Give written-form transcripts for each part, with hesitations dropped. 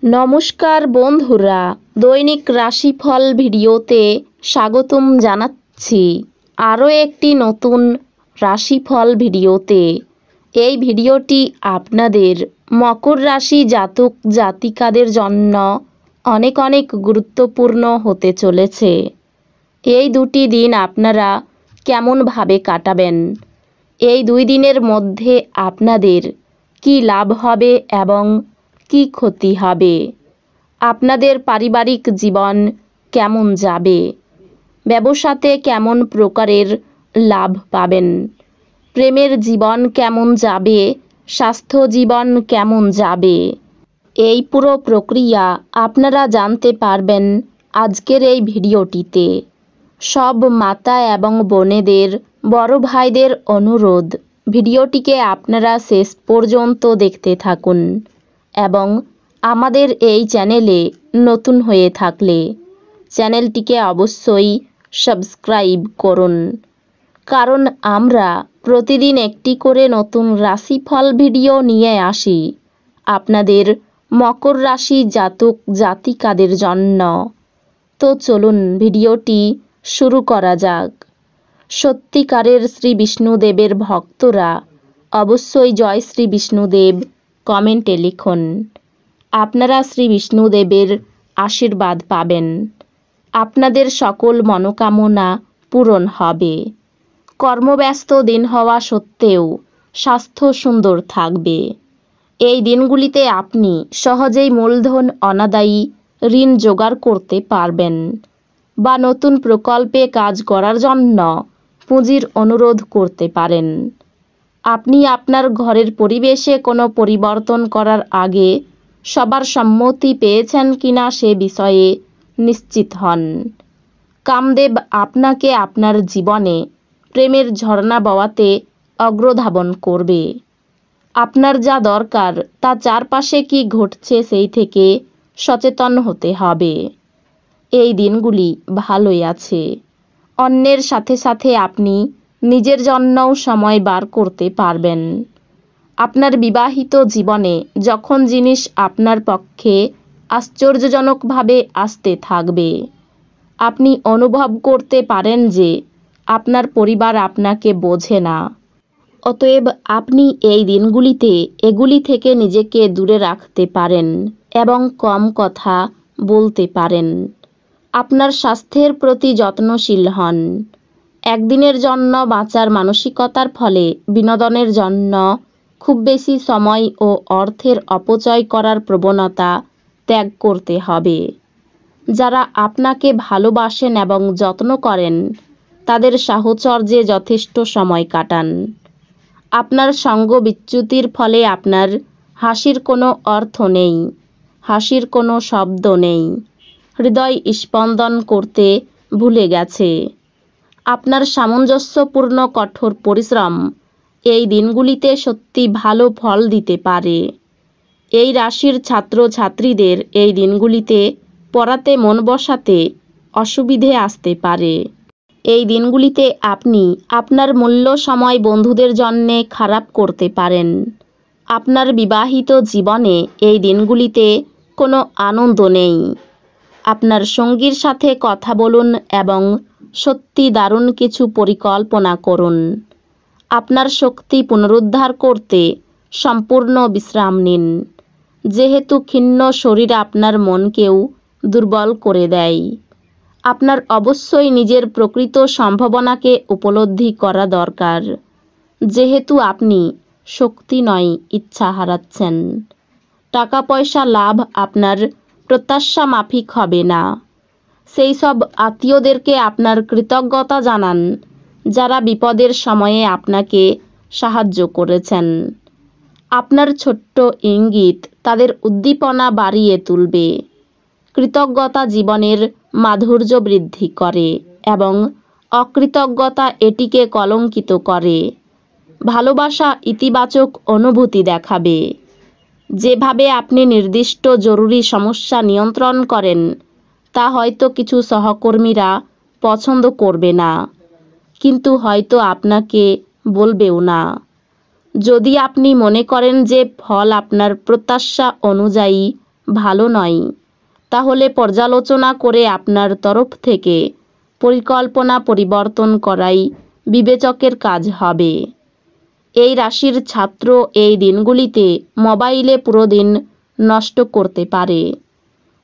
নমস্কার বন্ধুরা, দৈনিক রাশিফল ভিডিওতে স্বাগতম জানাচ্ছি। আরও একটি নতুন রাশিফল ভিডিওতে। এই ভিডিওটি আপনাদের মকর রাশি জাতক জাতিকাদের জন্য অনেক অনেক গুরুত্বপূর্ণ হতে চলেছে। এই দুটি দিন আপনারা কেমনভাবে কাটাবেন, এই 2 দিনের মধ্যে আপনাদের কি লাভ হবে এবং কি ক্ষতি হবে, আপনাদের পারিবারিক জীবন কেমন যাবে, ব্যবসাতে কেমন প্রকারের লাভ পাবেন, প্রেমের জীবন কেমন যাবে, স্বাস্থ্য জীবন কেমন যাবে, এই পুরো প্রক্রিয়া আপনারা জানতে পারবেন আজকের এই ভিডিওটিতে। সব মাতা এবং বোনেদের, বড় ভাইদের অনুরোধ, ভিডিওটিকে আপনারা শেষ পর্যন্ত দেখতে থাকুন এবং আমাদের এই চ্যানেলে নতুন হয়ে থাকলে চ্যানেলটিকে অবশ্যই সাবস্ক্রাইব করুন, কারণ আমরা প্রতিদিন একটি করে নতুন রাশিফল ভিডিও নিয়ে আসি আপনাদের মকর রাশি জাতক জাতিকাদের জন্য। তো চলুন ভিডিওটি শুরু করা যাক। সত্যিকারের শ্রী বিষ্ণুদেবের ভক্তরা অবশ্যই জয় শ্রী বিষ্ণুদেব কমেন্টে লিখুন। আপনারা শ্রী বিষ্ণুদেবের আশীর্বাদ পাবেন, আপনাদের সকল মনোকামনা পূরণ হবে। কর্মব্যস্ত দিন হওয়া সত্ত্বেও স্বাস্থ্য সুন্দর থাকবে। এই দিনগুলিতে আপনি সহজেই মূলধন অনাদায়ী ঋণ জোগাড় করতে পারবেন বা নতুন প্রকল্পে কাজ করার জন্য পুঁজির অনুরোধ করতে পারেন। আপনি আপনার ঘরের পরিবেশে কোনো পরিবর্তন করার আগে সবার সম্মতি পেয়েছেন কিনা সে বিষয়ে নিশ্চিত হন। কামদেব আপনাকে আপনার জীবনে প্রেমের ঝর্ণা বওয়াতে অগ্রধাবন করবে। আপনার যা দরকার তা চারপাশে কি ঘটছে সেই থেকে সচেতন হতে হবে। এই দিনগুলি ভালোই আছে। অন্যের সাথে সাথে আপনি নিজের জন্যও সময় বার করতে পারবেন। আপনার বিবাহিত জীবনে যখন জিনিস আপনার পক্ষে আশ্চর্যজনকভাবে আসতে থাকবে, আপনি অনুভব করতে পারেন যে আপনার পরিবার আপনাকে বোঝে না। অতএব আপনি এই দিনগুলিতে এগুলি থেকে নিজেকে দূরে রাখতে পারেন এবং কম কথা বলতে পারেন। আপনার স্বাস্থ্যের প্রতি যত্নশীল হন। একদিনের জন্য বাঁচার মানসিকতার ফলে বিনোদনের জন্য খুব বেশি সময় ও অর্থের অপচয় করার প্রবণতা ত্যাগ করতে হবে। যারা আপনাকে ভালোবাসেন এবং যত্ন করেন তাদের সাহচর্যে যথেষ্ট সময় কাটান। আপনার সঙ্গ বিচ্যুতির ফলে আপনার হাসির কোনো অর্থ নেই, হাসির কোনো শব্দ নেই, হৃদয় স্পন্দন করতে ভুলে গেছে। আপনার সামঞ্জস্যপূর্ণ কঠোর পরিশ্রম এই দিনগুলিতে সত্যি ভালো ফল দিতে পারে। এই রাশির ছাত্রছাত্রীদের এই দিনগুলিতে পড়াতে মন বসাতে অসুবিধে আসতে পারে। এই দিনগুলিতে আপনি আপনার মূল্য সময় বন্ধুদের জন্যে খারাপ করতে পারেন। আপনার বিবাহিত জীবনে এই দিনগুলিতে কোনো আনন্দ নেই। আপনার সঙ্গীর সাথে কথা বলুন এবং সত্যি দারুণ কিছু পরিকল্পনা করুন। আপনার শক্তি পুনরুদ্ধার করতে সম্পূর্ণ বিশ্রাম নিন, যেহেতু ক্ষীণ শরীর আপনার মনকেও দুর্বল করে দেয়। আপনার অবশ্যই নিজের প্রকৃত সম্ভাবনাকে উপলব্ধি করা দরকার, যেহেতু আপনি শক্তি নয় ইচ্ছা হারাচ্ছেন। টাকা পয়সা লাভ আপনার প্রত্যাশা মাফিক হবে না। সেই সব আত্মীয়দেরকে আপনার কৃতজ্ঞতা জানান যারা বিপদের সময়ে আপনাকে সাহায্য করেছেন। আপনার ছোট্ট ইঙ্গিত তাদের উদ্দীপনা বাড়িয়ে তুলবে। কৃতজ্ঞতা জীবনের মাধুর্য বৃদ্ধি করে এবং অকৃতজ্ঞতা এটিকে কলঙ্কিত করে। ভালোবাসা ইতিবাচক অনুভূতি দেখাবে। যেভাবে আপনি নির্দিষ্ট জরুরি সমস্যা নিয়ন্ত্রণ করেন তা হয়তো কিছু সহকর্মীরা পছন্দ করবে না, কিন্তু হয়তো আপনাকে বলবেও না। যদি আপনি মনে করেন যে ফল আপনার প্রত্যাশা অনুযায়ী ভালো নয়, তাহলে পর্যালোচনা করে আপনার তরফ থেকে পরিকল্পনা পরিবর্তন করাই বিবেচকের কাজ হবে। এই রাশির ছাত্র এই দিনগুলিতে মোবাইলে পুরো দিন নষ্ট করতে পারে।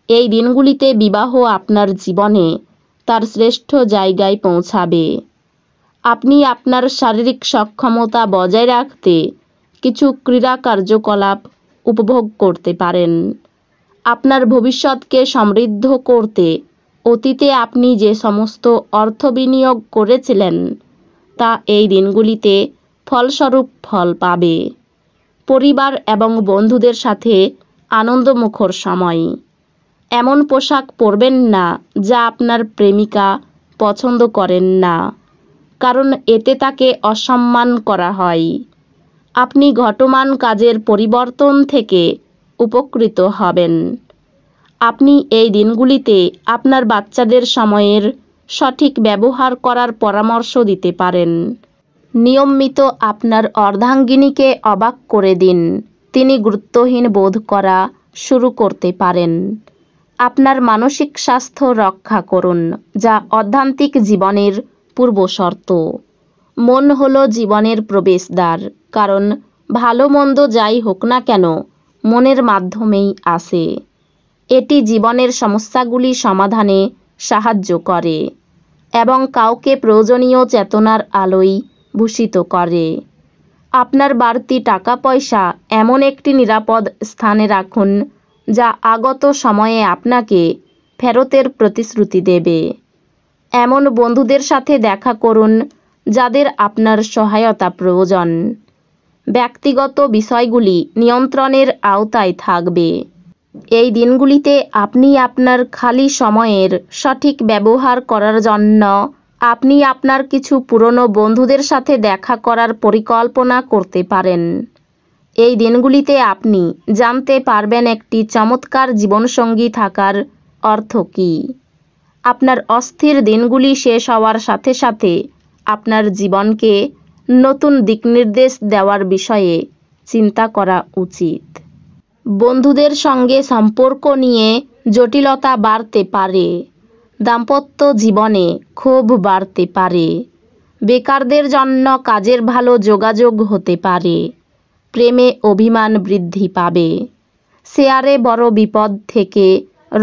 এই দিনগুলিতে বিবাহ আপনার জীবনে তার শ্রেষ্ঠ জায়গায় পৌঁছাবে। আপনি আপনার শারীরিক সক্ষমতা বজায় রাখতে কিছু ক্রীড়া কার্যকলাপ উপভোগ করতে পারেন। আপনার ভবিষ্যৎকে সমৃদ্ধ করতে অতীতে আপনি যে সমস্ত অর্থ বিনিয়োগ করেছিলেন তা এই দিনগুলিতে ফলস্বরূপ ফল পাবে। পরিবার এবং বন্ধুদের সাথে আনন্দমুখর সময়। এমন পোশাক পরবেন না যা আপনার প্রেমিকা পছন্দ করেন না, কারণ এতে তাকে অসম্মান করা হয়। আপনি ঘটমান কাজের পরিবর্তন থেকে উপকৃত হবেন। আপনি এই দিনগুলিতে আপনার বাচ্চাদের সময়ের সঠিক ব্যবহার করার পরামর্শ দিতে পারেন। নিয়মিত আপনার অর্ধাঙ্গিনীকে অবাক করে দিন, তিনি গুরুত্বহীন বোধ করা শুরু করতে পারেন। আপনার মানসিক স্বাস্থ্য রক্ষা করুন, যা অধ্যাত্মিক জীবনের পূর্বশর্ত। মন হলো জীবনের প্রবেশদ্বার, কারণ ভালো মন্দ যাই হোক না কেন মনের মাধ্যমেই আসে। এটি জীবনের সমস্যাগুলি সমাধানে সাহায্য করে এবং কাউকে প্রয়োজনীয় চেতনার আলোয় ভূষিত করে। আপনার বাড়তি টাকা পয়সা এমন একটি নিরাপদ স্থানে রাখুন যা আগত সময়ে আপনাকে ফেরতের প্রতিশ্রুতি দেবে। এমন বন্ধুদের সাথে দেখা করুন যাদের আপনার সহায়তা প্রয়োজন। ব্যক্তিগত বিষয়গুলি নিয়ন্ত্রণের আওতায় থাকবে। এই দিনগুলিতে আপনি আপনার খালি সময়ের সঠিক ব্যবহার করার জন্য আপনি আপনার কিছু পুরনো বন্ধুদের সাথে দেখা করার পরিকল্পনা করতে পারেন। এই দিনগুলিতে আপনি জানতে পারবেন একটি চমৎকার জীবনসঙ্গী থাকার অর্থ কী। আপনার অস্থির দিনগুলি শেষ হওয়ার সাথে সাথে আপনার জীবনকে নতুন দিকনির্দেশ দেওয়ার বিষয়ে চিন্তা করা উচিত। বন্ধুদের সঙ্গে সম্পর্ক নিয়ে জটিলতা বাড়তে পারে। দাম্পত্য জীবনে ক্ষোভ বাড়তে পারে। বেকারদের জন্য কাজের ভালো যোগাযোগ হতে পারে। প্রেমে অভিমান বৃদ্ধি পাবে। শেয়ারে বড় বিপদ থেকে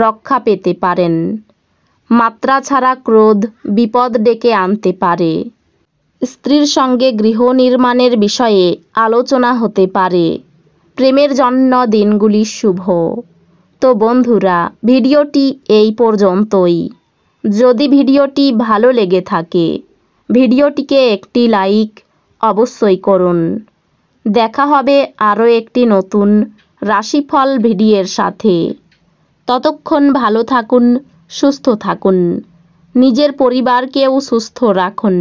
রক্ষা পেতে পারেন। মাত্রা ছাড়া ক্রোধ বিপদ ডেকে আনতে পারে। স্ত্রীর সঙ্গে গৃহ নির্মাণের বিষয়ে আলোচনা হতে পারে। প্রেমের জন্য দিনগুলি শুভ। তো বন্ধুরা, ভিডিওটি এই পর্যন্তই। যদি ভিডিওটি ভালো লেগে থাকে ভিডিওটিকে একটি লাইক অবশ্যই করুন। দেখা হবে আরও একটি নতুন রাশিফল ভিডিওর সাথে। ততক্ষণ ভালো থাকুন, সুস্থ থাকুন, নিজের পরিবারকেও সুস্থ রাখুন।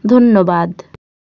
ধন্যবাদ।